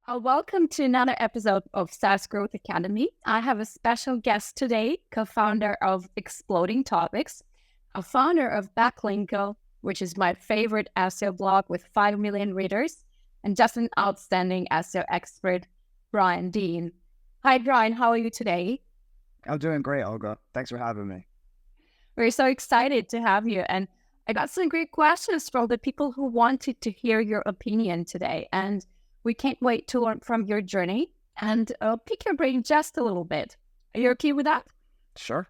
Welcome to another episode of SaaS Growth Academy. I have a special guest today, co-founder of Exploding Topics, a founder of Backlinko, which is my favorite SEO blog with 5 million readers, and just an outstanding SEO expert, Brian Dean. Hi, Brian. How are you today? I'm doing great, Olga. Thanks for having me. We're so excited to have you. And I got some great questions from the people who wanted to hear your opinion today. And we can't wait to learn from your journey and pick your brain just a little bit. Are you okay with that? Sure.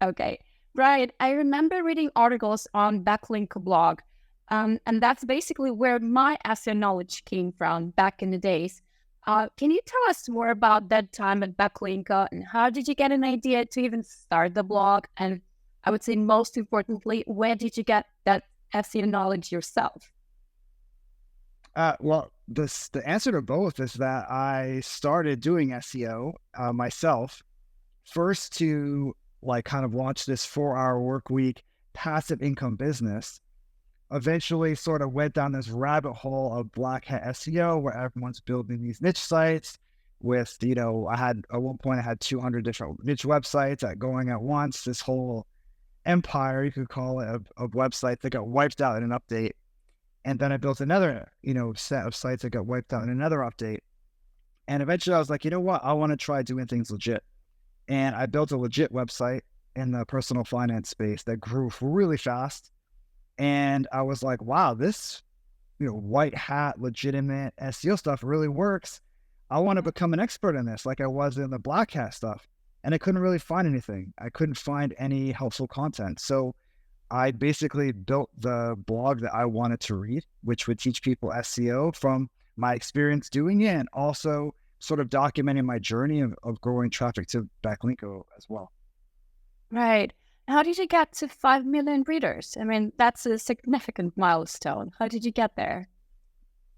Okay. Right. I remember reading articles on Backlink blog, and that's basically where my SEO knowledge came from back in the days. Can you tell us more about that time at Backlink and how did you get an idea to even start the blog? And I would say most importantly, where did you get that SEO knowledge yourself? The answer to both is that I started doing SEO myself first to kind of launch this 4-hour work week passive income business. Eventually sort of went down this rabbit hole of black hat SEO where everyone's building these niche sites with, at one point I had 200 different niche websites going at once, this whole empire, you could call it, of websites that got wiped out in an update. And then I built another, set of sites that got wiped out in another update. And eventually I was like, you know what? I want to try doing things legit. And I built a legit website in the personal finance space that grew really fast. And I was like, wow, this, white hat, legitimate SEO stuff really works. I want to become an expert in this like I was in the black hat stuff. And I couldn't really find anything. I couldn't find any helpful content. So I basically built the blog that I wanted to read, which would teach people SEO from my experience doing it and also sort of documenting my journey of growing traffic to Backlinko as well. Right. How did you get to 5 million readers? I mean, that's a significant milestone. How did you get there?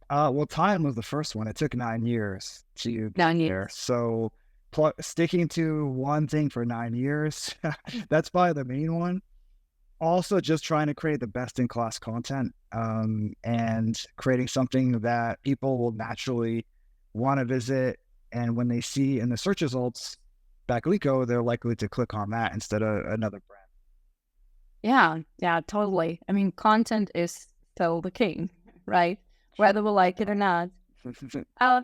Time was the first one. It took 9 years to get 9 there. years. So sticking to one thing for 9 years, that's probably the main one. Also, just trying to create the best-in-class content and creating something that people will naturally want to visit. And when they see in the search results Backlinko, they're likely to click on that instead of another brand. Yeah, totally. I mean, content is still the king, right? Whether we like it or not. Uh,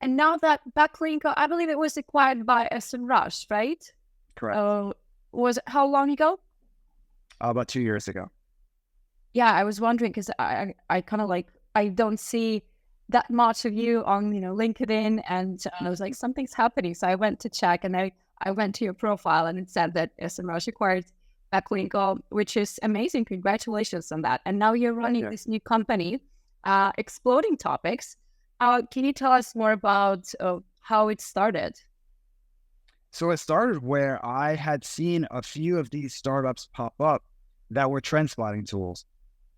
and now that Backlinko, I believe it was acquired by SEMrush, right? Correct. Was it how long ago? About 2 years ago. Yeah, I was wondering because I kind of I don't see that much of you on LinkedIn, and I was like, something's happening. So I went to check, and I went to your profile, and it said that SEMrush acquired Backlinko, which is amazing. Congratulations on that. And now you're running this new company, Exploding Topics. Can you tell us more about how it started? So it started where I had seen a few of these startups pop up that were trend spotting tools.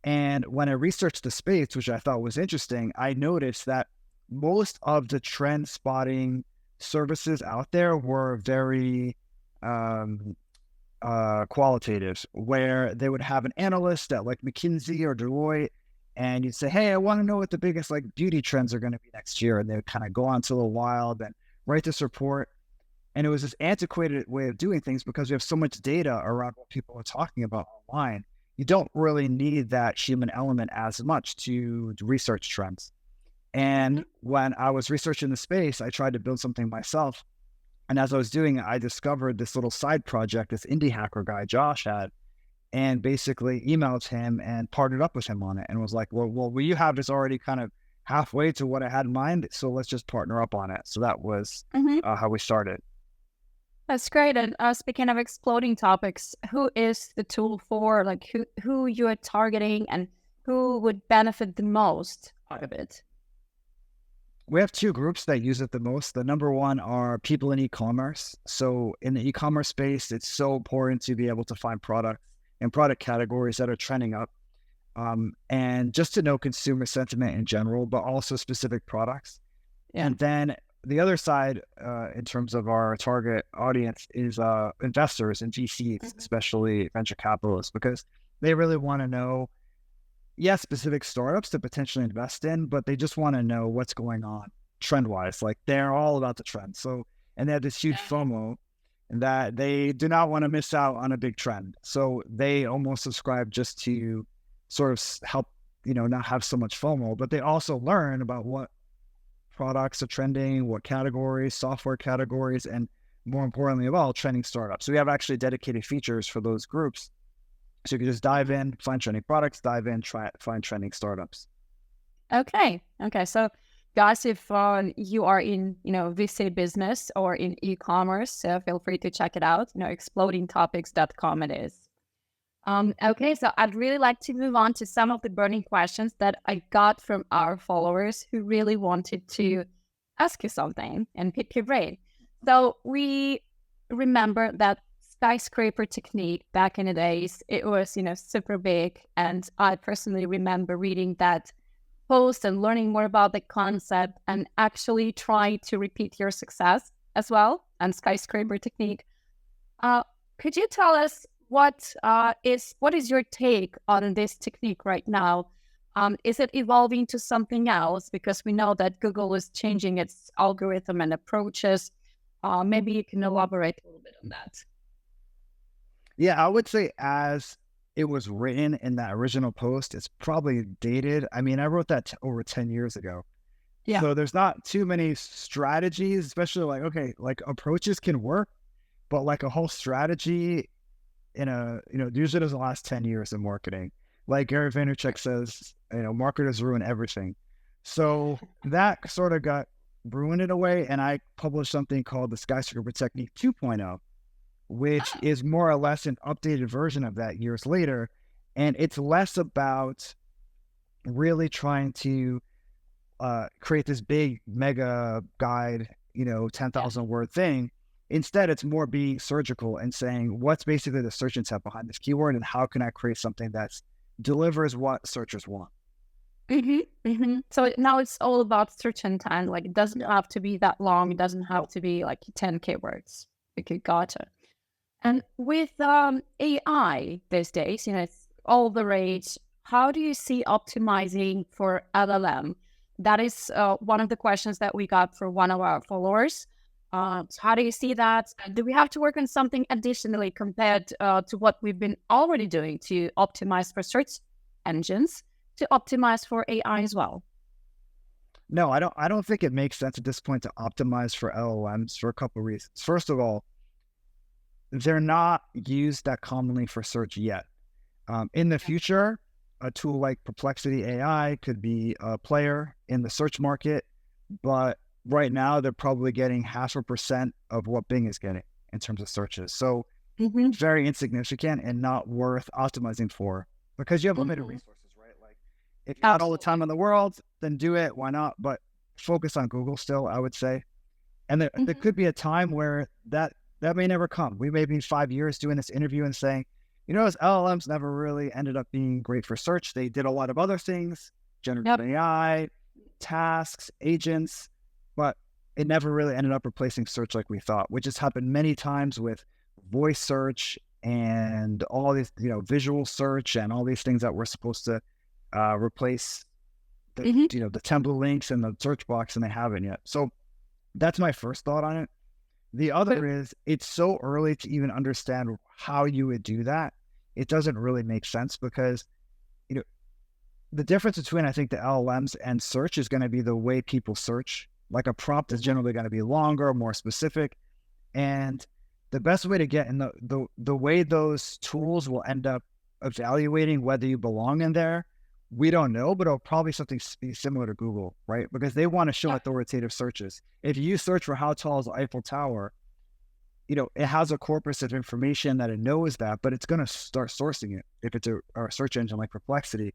And when I researched the space, which I thought was interesting, I noticed that most of the trend spotting services out there were very qualitative, where they would have an analyst at like McKinsey or Deloitte, and you'd say, hey, I want to know what the biggest beauty trends are going to be next year. And they would kind of go on to a while, then write this report. And it was this antiquated way of doing things because we have so much data around what people are talking about online. You don't really need that human element as much to research trends. And when I was researching the space, I tried to build something myself. And as I was doing it, I discovered this little side project this indie hacker guy, Josh, had, and basically emailed him and partnered up with him on it and was like, well, you have this already kind of halfway to what I had in mind. So let's just partner up on it. So that was how we started. That's great. And speaking of Exploding Topics, who is the tool for? Like who you are targeting and who would benefit the most out of it? We have two groups that use it the most. The number one are people in e-commerce. So in the e-commerce space, it's so important to be able to find products and product categories that are trending up. And just to know consumer sentiment in general, but also specific products. Yeah. And then the other side, in terms of our target audience, is investors and VCs, especially venture capitalists, because they really want to know yes, specific startups to potentially invest in, but they just want to know what's going on trend wise. Like they're all about the trend. So, and they have this huge FOMO that they do not want to miss out on a big trend. So they almost subscribe just to sort of help, not have so much FOMO, but they also learn about what products are trending, what categories, software categories, and more importantly of all, trending startups. So we have actually dedicated features for those groups. So you can just dive in, find trending products, dive in, find trending startups. Okay. So guys, if you are in, VC business or in e-commerce, feel free to check it out. explodingtopics.com it is. Okay, so I'd really like to move on to some of the burning questions that I got from our followers who really wanted to ask you something and pick your brain. So we remember that skyscraper technique back in the days, it was, super big. And I personally remember reading that post and learning more about the concept and actually try to repeat your success as well and skyscraper technique. Could you tell us what is your take on this technique right now? Is it evolving to something else? Because we know that Google is changing its algorithm and approaches. Maybe you can elaborate a little bit on that. Yeah, I would say as it was written in that original post, it's probably dated. I mean, I wrote that over 10 years ago. Yeah. So there's not too many strategies, especially like approaches can work, but like a whole strategy usually doesn't last 10 years in marketing. Like Gary Vaynerchuk says, marketers ruin everything. So that sort of got ruined in a way. And I published something called the Skyscraper Technique 2.0, which is more or less an updated version of that years later. And it's less about really trying to create this big mega guide, 10,000 word thing. Instead, it's more being surgical and saying, what's basically the search intent behind this keyword and how can I create something that delivers what searchers want? So now it's all about search intent. Like it doesn't have to be that long. It doesn't have to be like 10 keywords. Okay, gotcha. And with AI these days, it's all the rage. How do you see optimizing for LLM? That is one of the questions that we got for one of our followers. So how do you see that? Do we have to work on something additionally compared to what we've been already doing to optimize for search engines, to optimize for AI as well? No, I don't think it makes sense at this point to optimize for LLMs for a couple of reasons. First of all, they're not used that commonly for search yet. In the future, a tool like Perplexity AI could be a player in the search market, but right now they're probably getting 0.5% of what Bing is getting in terms of searches. So very insignificant and not worth optimizing for because you have limited resources, right? Like if you had all the time in the world, then do it. Why not? But focus on Google still, I would say. And there could be a time where that may never come. We may be in 5 years doing this interview and saying, those LLMs never really ended up being great for search. They did a lot of other things, generative AI, tasks, agents, but it never really ended up replacing search like we thought, which has happened many times with voice search and all these, visual search and all these things that were supposed to replace the, the template links and the search box, and they haven't yet. So that's my first thought on it. The other is it's so early to even understand how you would do that. It doesn't really make sense because, the difference between, I think, the LLMs and search is going to be the way people search. Like a prompt is generally going to be longer, more specific. And the best way to get in the way those tools will end up evaluating whether you belong in there, we don't know, but it'll probably be similar to Google, right? Because they want to show authoritative searches. If you search for how tall is the Eiffel Tower, it has a corpus of information that it knows that, but it's going to start sourcing it if it's a search engine like Perplexity.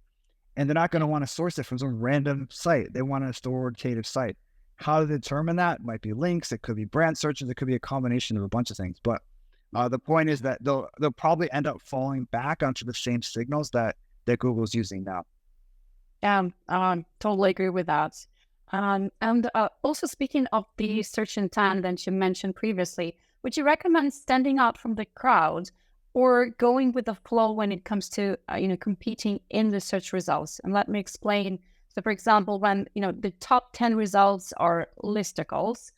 And they're not going to want to source it from some random site. They want an authoritative site. How to determine that might be links. It could be brand searches. It could be a combination of a bunch of things. But the point is that they'll probably end up falling back onto the same signals that Google's using now. Yeah, totally agree with that. And also speaking of the search intent that you mentioned previously, would you recommend standing out from the crowd or going with the flow when it comes to competing in the search results? And let me explain. So, for example, when the top 10 results are listicles,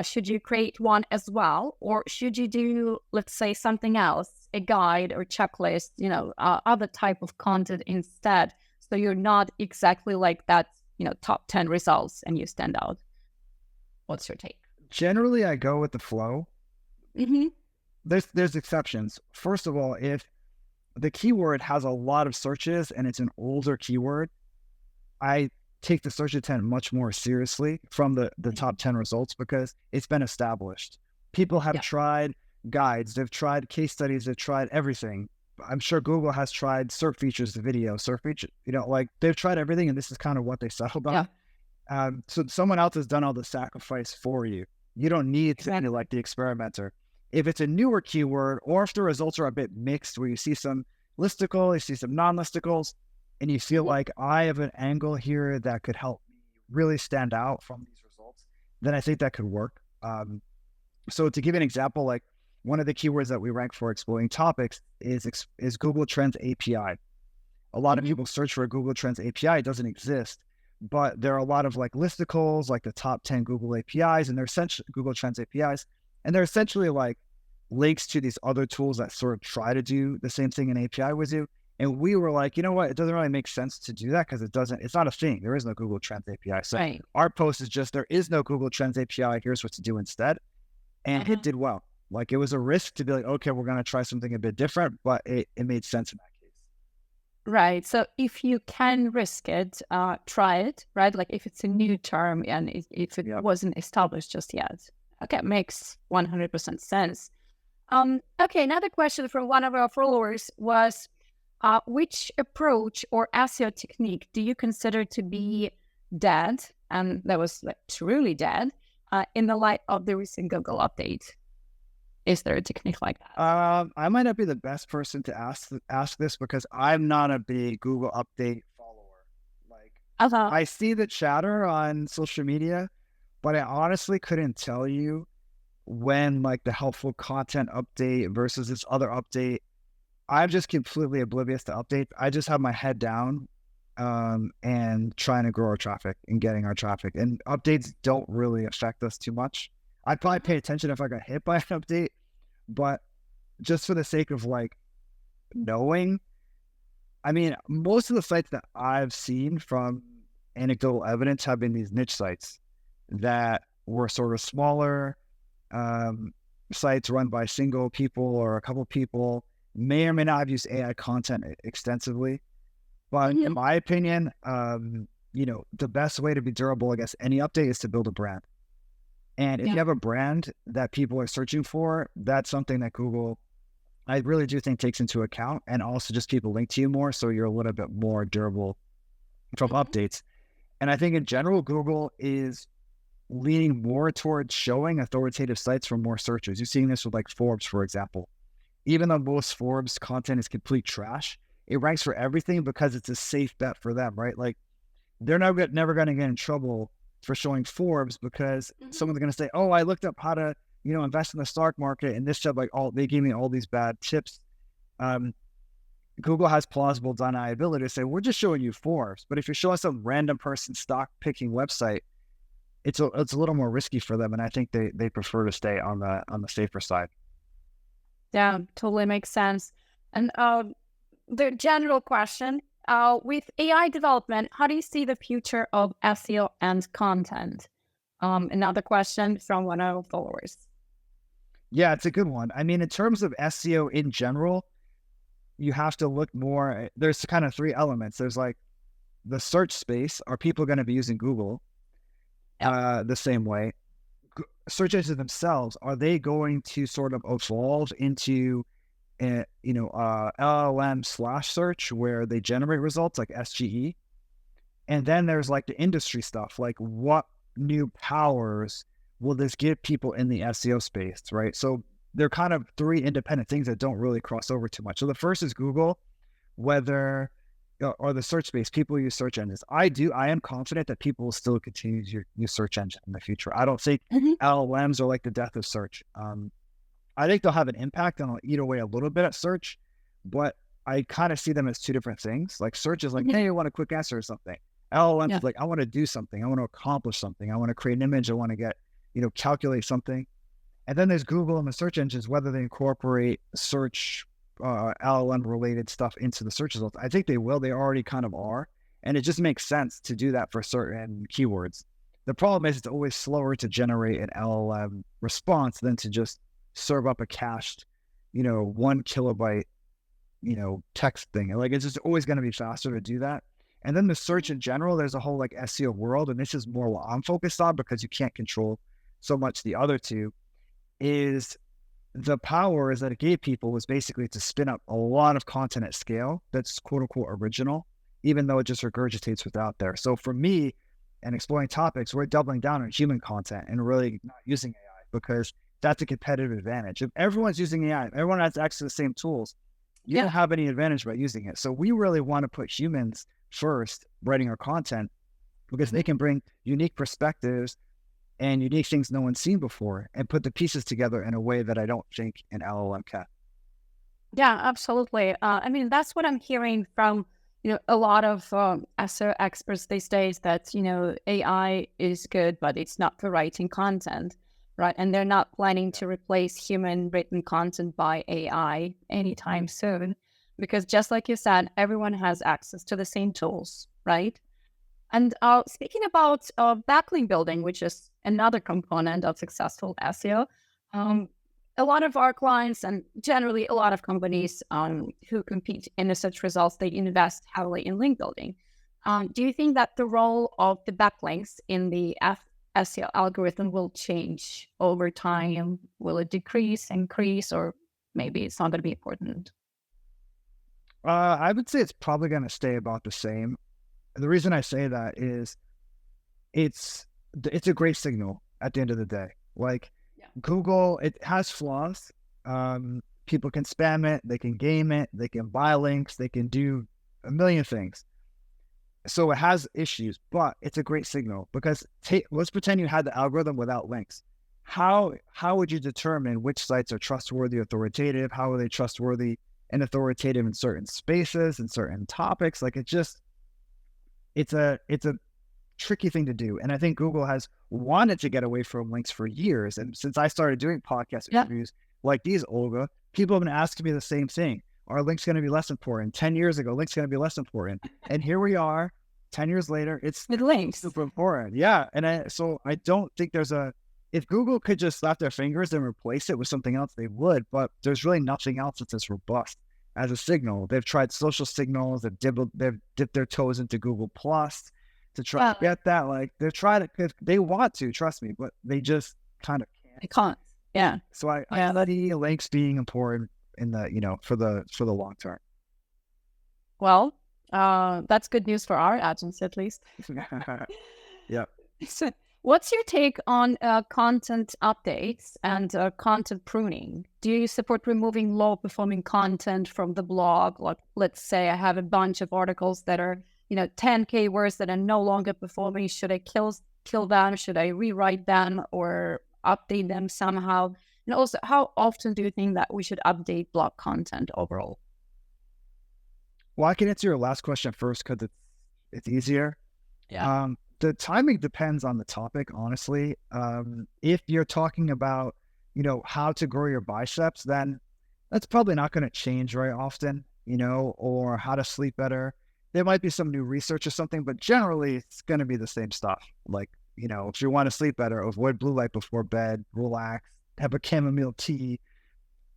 should you create one as well, or should you do, let's say, something else, a guide or checklist, other type of content instead, so you're not exactly like that, top 10 results and you stand out? What's your take? Generally, I go with the flow. Mm-hmm. There's exceptions. First of all, if the keyword has a lot of searches and it's an older keyword, I take the search intent much more seriously from the top 10 results, because it's been established. People have tried guides, they've tried case studies, they've tried everything. I'm sure Google has tried search features, the video, search feature, they've tried everything, and this is kind of what they settled on. So someone else has done all the sacrifice for you. You don't need to be like the experimenter. If it's a newer keyword, or if the results are a bit mixed, where you see some listicle, you see some non-listicles, and you feel like I have an angle here that could help me really stand out from these results, then I think that could work. So to give an example, like one of the keywords that we rank for exploring topics is Google Trends API. A lot of people search for a Google Trends API. It doesn't exist, but there are a lot of like listicles, like the top 10 Google APIs, and they're essentially Google Trends APIs. And they're essentially like links to these other tools that sort of try to do the same thing an API would do. And we were like, you know what? It doesn't really make sense to do that, because it's not a thing. There is no Google Trends API. So our post is just, there is no Google Trends API. Here's what to do instead. And it did well. Like, it was a risk to be like, okay, we're going to try something a bit different, but it made sense in that case. Right. So if you can risk it, try it, right? Like if it's a new term and if it wasn't established just yet. Okay, makes 100% sense. Okay, another question from one of our followers was, which approach or SEO technique do you consider to be dead, and that was like truly dead, in the light of the recent Google update? Is there a technique like that? I might not be the best person to ask this, because I'm not a big Google update follower. Like, I see the chatter on social media, but I honestly couldn't tell you when like the helpful content update versus this other update. I'm just completely oblivious to updates. I just have my head down and trying to grow our traffic and getting our traffic. And updates don't really affect us too much. I'd probably pay attention if I got hit by an update, but just for the sake of like knowing, I mean, most of the sites that I've seen from anecdotal evidence have been these niche sites that were sort of smaller sites run by single people or a couple people, may or may not have used AI content extensively. But in my opinion, the best way to be durable against any update is to build a brand. And if you have a brand that people are searching for, that's something that Google, I really do think, takes into account, and also just people link to you more, so you're a little bit more durable from updates. And I think in general, Google is leaning more towards showing authoritative sites for more searchers. You're seeing this with like Forbes, for example. Even though most Forbes content is complete trash, it ranks for everything because it's a safe bet for them, right? Like, they're never going to get in trouble for showing Forbes, because someone's going to say, oh, I looked up how to, invest in the stock market, and this job, they gave me all these bad tips. Google has plausible deniability to say, we're just showing you Forbes. But if you're showing some random person stock picking website, it's a little more risky for them. And I think they prefer to stay on the safer side. Yeah, totally makes sense. And the general question, with AI development, how do you see the future of SEO and content? Another question from one of our followers. Yeah, it's a good one. I mean, in terms of SEO in general, you have to look more. There's kind of three elements. There's like the search space. Are people going to be using Google the same way? Search engines themselves, are they going to sort of evolve into LLM/search where they generate results like SGE? And then there's like the industry stuff, like what new powers will this give people in the SEO space, right? So they're kind of three independent things that don't really cross over too much. So the first is Google, or the search space. People use search engines. I am confident that people will still continue to use search engine in the future. I don't think LLMs are like the death of search. I think they'll have an impact and I'll eat away a little bit at search, but I kind of see them as two different things. Like search is like, Mhm. hey, I want a quick answer or something. LLMs Yeah. is like, I want to do something. I want to accomplish something. I want to create an image. I want to get, calculate something. And then there's Google and the search engines, whether they incorporate search LLM related stuff into the search results. I think they will. They already kind of are. And it just makes sense to do that for certain keywords. The problem is it's always slower to generate an LLM response than to just serve up a cached, 1 kilobyte, text thing. Like it's just always going to be faster to do that. And then the search in general, there's a whole like SEO world, and this is more what I'm focused on because you can't control so much the other two. Is the power is that it gave people was basically to spin up a lot of content at scale that's quote unquote original, even though it just regurgitates what's out there. So for me and exploring topics, we're doubling down on human content and really not using AI because that's a competitive advantage. If everyone's using AI, if everyone has access to the same tools, you Yeah. don't have any advantage by using it. So we really want to put humans first writing our content because they can bring unique perspectives and unique things no one's seen before and put the pieces together in a way that I don't think an LLM can. Yeah, absolutely. I mean, that's what I'm hearing from, a lot of SEO experts these days that, AI is good, but it's not for writing content, right? And they're not planning to replace human written content by AI anytime soon, because just like you said, everyone has access to the same tools, right? And speaking about backlink building, which is another component of successful SEO, um, a lot of our clients and generally a lot of companies who compete in the search results, they invest heavily in link building. Do you think that the role of the backlinks in the SEO algorithm will change over time? Will it decrease, increase, or maybe it's not going to be important? I would say it's probably going to stay about the same. The reason I say that is it's it's a great signal at the end of the day. Like Yeah. Google, it has flaws. People can spam it, they can game it, they can buy links, they can do a million things. So it has issues, but it's a great signal because let's pretend you had the algorithm without links. How would you determine which sites are trustworthy, authoritative? How are they trustworthy and authoritative in certain spaces and certain topics? Like it's a tricky thing to do. And I think Google has wanted to get away from links for years. And since I started doing podcast Yeah. interviews like these, Olga, people have been asking me the same thing. Are links going to be less important? 10 years ago, links going to be less important. And here we are, 10 years later, it's With links. super important. Yeah. And so I don't think if Google could just slap their fingers and replace it with something else, they would. But there's really nothing else that's as robust as a signal. They've tried social signals, they've dipped their toes into Google Plus to try to get that. Like they're trying to, if they want to, trust me, but they just kind of can't. I can't. Yeah. So I Yeah. see links being important in the, for the long term. Well, that's good news for our agency, at least. Yeah. So, what's your take on content updates and content pruning? Do you support removing low-performing content from the blog? Like, let's say I have a bunch of articles that are, 10K words that are no longer performing. Should I kill them? Should I rewrite them or update them somehow? And also, how often do you think that we should update blog content overall? Well, I can answer your last question first because it's easier. Yeah. The timing depends on the topic, honestly. If you're talking about, how to grow your biceps, then that's probably not going to change very often, or how to sleep better. There might be some new research or something, but generally it's going to be the same stuff. Like, if you want to sleep better, avoid blue light before bed, relax, have a chamomile tea.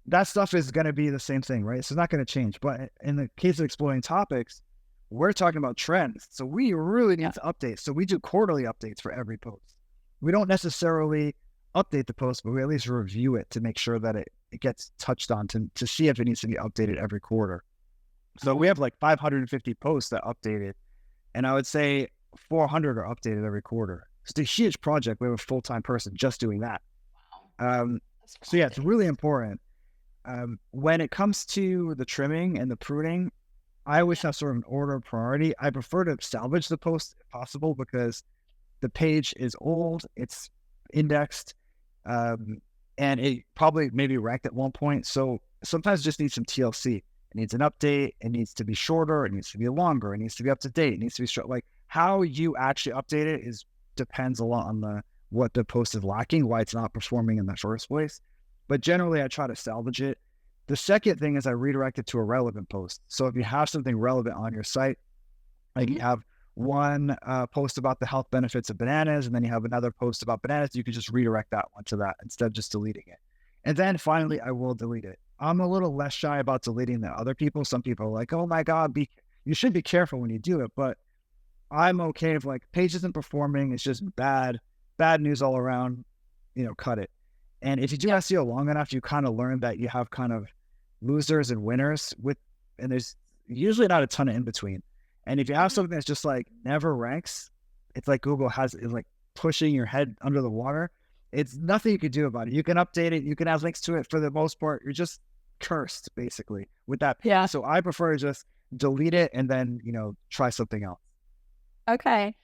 That stuff is going to be the same thing, right? So it's not going to change. But in the case of exploring topics, we're talking about trends. So we really need to update. So we do quarterly updates for every post. We don't necessarily update the post, but we at least review it to make sure that it gets touched on to see if it needs to be updated every quarter. So we have like 550 posts that updated, and I would say 400 are updated every quarter. It's a huge project. We have a full-time person just doing that. So yeah, it's really important. When it comes to the trimming and the pruning, I always have sort of an order of priority. I prefer to salvage the post if possible because the page is old, it's indexed, and and it probably maybe ranked at one point. So sometimes it just needs some TLC. It needs an update. It needs to be shorter. It needs to be longer. It needs to be up to date. It needs to be short. Like how you actually update it depends a lot on what the post is lacking, why it's not performing in the first place. But generally, I try to salvage it. The second thing is I redirect it to a relevant post. So if you have something relevant on your site, like you have one post about the health benefits of bananas, and then you have another post about bananas, you can just redirect that one to that instead of just deleting it. And then finally, I will delete it. I'm a little less shy about deleting than other people. Some people are like, oh my God, you should be careful when you do it. But I'm okay if like page isn't performing, it's just bad news all around, cut it. And if you do SEO long enough, you kind of learn that you have kind of losers and winners and there's usually not a ton of in between. And if you have something that's just like never ranks, it's like Google is like pushing your head under the water. It's nothing you can do about it. You can update it. You can add links to it. For the most part, you're just cursed basically with that. Yeah. So I prefer to just delete it and then, try something else. Okay.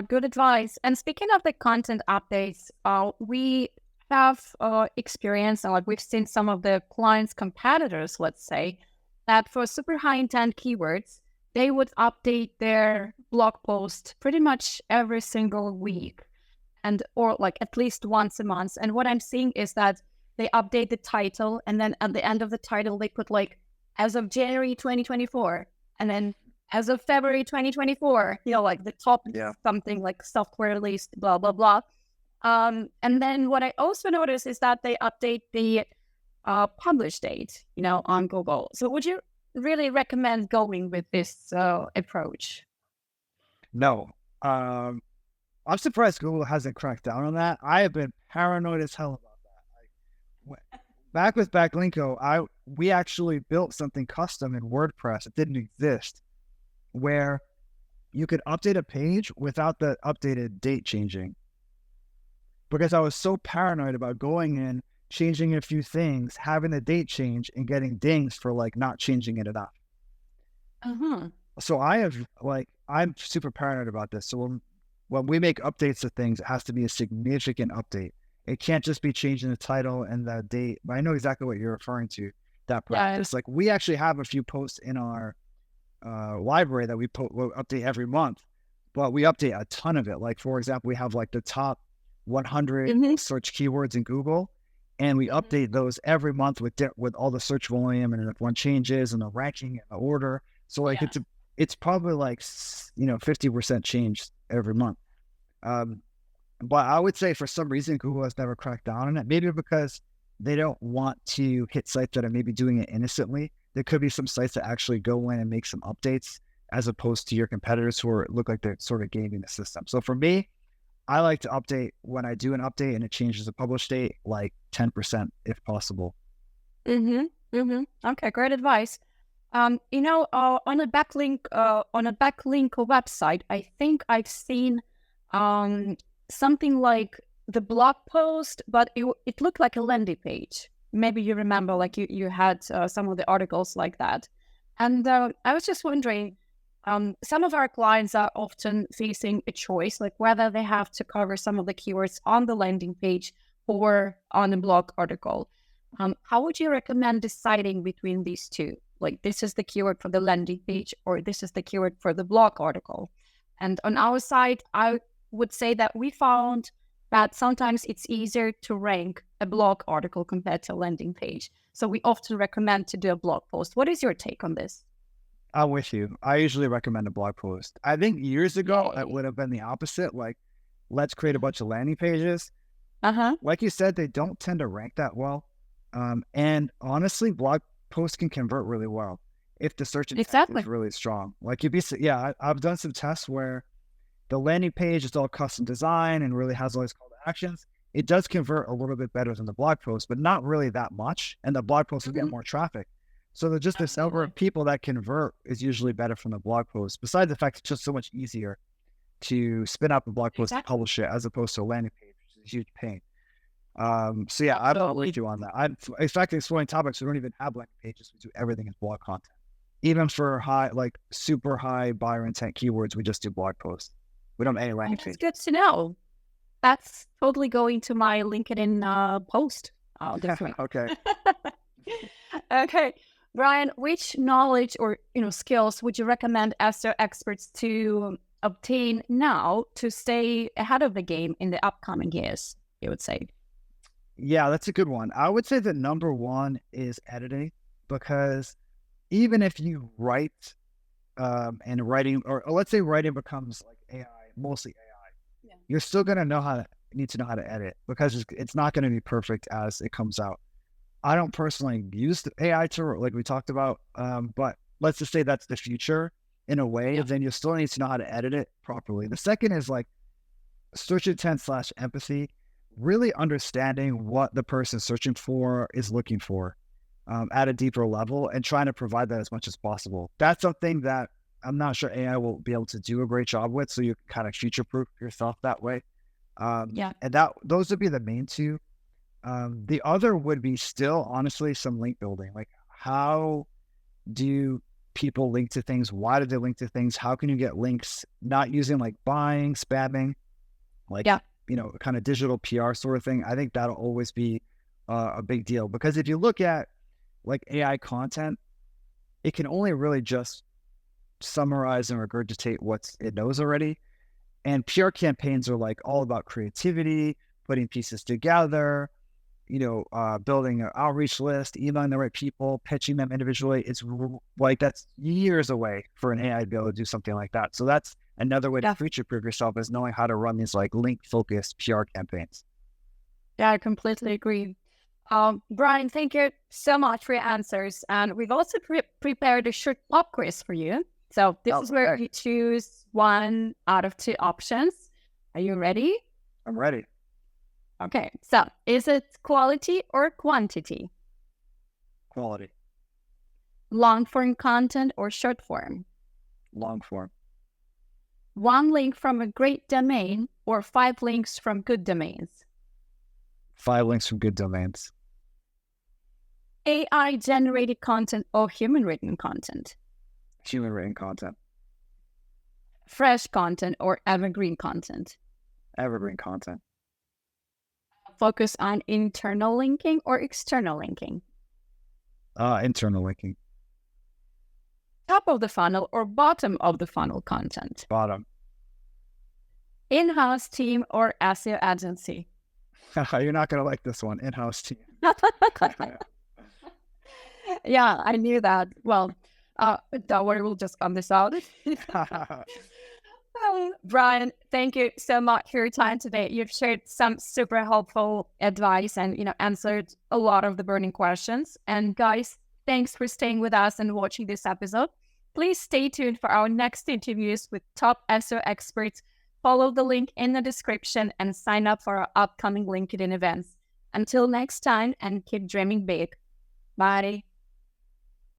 Good advice. And speaking of the content updates, we have experience, and like we've seen some of the clients' competitors, let's say, that for super high intent keywords, they would update their blog post pretty much every single week or like at least once a month. And what I'm seeing is that they update the title, and then at the end of the title, they put like, as of January 2024, and then as of February 2024, like the top something like software released, blah, blah, blah. And then what I also noticed is that they update the publish date, on Google. So would you really recommend going with this approach? No. I'm surprised Google hasn't cracked down on that. I have been paranoid as hell about that. Like, back with Backlinko, we actually built something custom in WordPress. It didn't exist, where you could update a page without the updated date changing. Because I was so paranoid about going in, changing a few things, having the date change, and getting dings for like not changing it enough. So I'm super paranoid about this. So when we make updates to things, it has to be a significant update. It can't just be changing the title and the date. But I know exactly what you're referring to, that practice. Like we actually have a few posts in our library that we'll update every month, but we update a ton of it. Like for example, we have like the top 100 search keywords in Google, and we update those every month with all the search volume, and if one changes and the ranking and the order. So like it's probably like 50% changed every month. But I would say for some reason Google has never cracked down on it. Maybe because they don't want to hit sites that are maybe doing it innocently. There could be some sites that actually go in and make some updates, as opposed to your competitors who look like they're sort of gaming the system. So for me, I like to update when I do an update and it changes the publish date, like 10% if possible. Okay, great advice. On a backlink website, I think I've seen something like the blog post, but it looked like a landing page. Maybe you remember, like you had some of the articles like that. And I was just wondering, some of our clients are often facing a choice, like whether they have to cover some of the keywords on the landing page or on a blog article. How would you recommend deciding between these two? Like, this is the keyword for the landing page, or this is the keyword for the blog article. And on our side, I would say that we found that sometimes it's easier to rank a blog article compared to a landing page. So we often recommend to do a blog post. What is your take on this? I'm with you. I usually recommend a blog post. I think years ago, it would have been the opposite. Like, let's create a bunch of landing pages. Like you said, they don't tend to rank that well. And honestly, blog posts can convert really well if the search intent is really strong. Like I've done some tests where the landing page is all custom design and really has all these call to actions. It does convert a little bit better than the blog post, but not really that much. And the blog post will get more traffic. So there's just this number of people that convert is usually better from the blog post. Besides the fact it's just so much easier to spin up a blog post and publish it as opposed to a landing page, which is a huge pain. So yeah, I'm with you on that. In fact, exploring topics, we don't even have landing pages. We do everything as blog content. Even for super high buyer intent keywords, we just do blog posts. We don't have any landing pages. That's good to know. That's totally going to my LinkedIn post Oh, different. Okay. Okay. Brian, which knowledge or skills would you recommend SEO experts to obtain now to stay ahead of the game in the upcoming years, you would say? Yeah, that's a good one. I would say that number one is editing, because even if you write and writing, or let's say writing becomes like AI, mostly AI, Yeah. you're still going to need to know how to edit, because it's not going to be perfect as it comes out. I don't personally use the AI to, like we talked about, but let's just say that's the future in a way, Yeah. then you still need to know how to edit it properly. The second is like search intent / empathy, really understanding what the person searching for is looking for at a deeper level, and trying to provide that as much as possible. That's something that I'm not sure AI will be able to do a great job with. So you can kind of future proof yourself that way. Yeah. And those would be the main two. The other would be still honestly some link building. Like, how do people link to things? Why do they link to things? How can you get links not using like buying, spamming, like, Yeah. Kind of digital PR sort of thing? I think that'll always be a big deal, because if you look at like AI content, it can only really just summarize and regurgitate what it knows already. And PR campaigns are like all about creativity, putting pieces together, building an outreach list, emailing the right people, pitching them individually. It's like that's years away for an AI to be able to do something like that. So that's another way to future-proof yourself, is knowing how to run these like link-focused PR campaigns. Yeah, I completely agree. Brian, thank you so much for your answers. And we've also prepared a short pop quiz for you. So this is where you choose one out of two options. Are you ready? I'm ready. Okay. So is it quality or quantity? Quality. Long form content or short form? Long form. One link from a great domain or 5 links from good domains? 5 links from good domains. AI generated content or human written content? Human written content. Fresh content or evergreen content? Evergreen content. Focus on internal linking or external linking? Internal linking. Top of the funnel or bottom of the funnel content? Bottom. In-house team or SEO agency? You're not going to like this one. In-house team. Yeah, I knew that. Well, don't worry, we'll just cut this out. Brian, thank you so much for your time today. You've shared some super helpful advice and, answered a lot of the burning questions. And guys, thanks for staying with us and watching this episode. Please stay tuned for our next interviews with top SEO experts. Follow the link in the description and sign up for our upcoming LinkedIn events. Until next time, and keep dreaming big. Bye.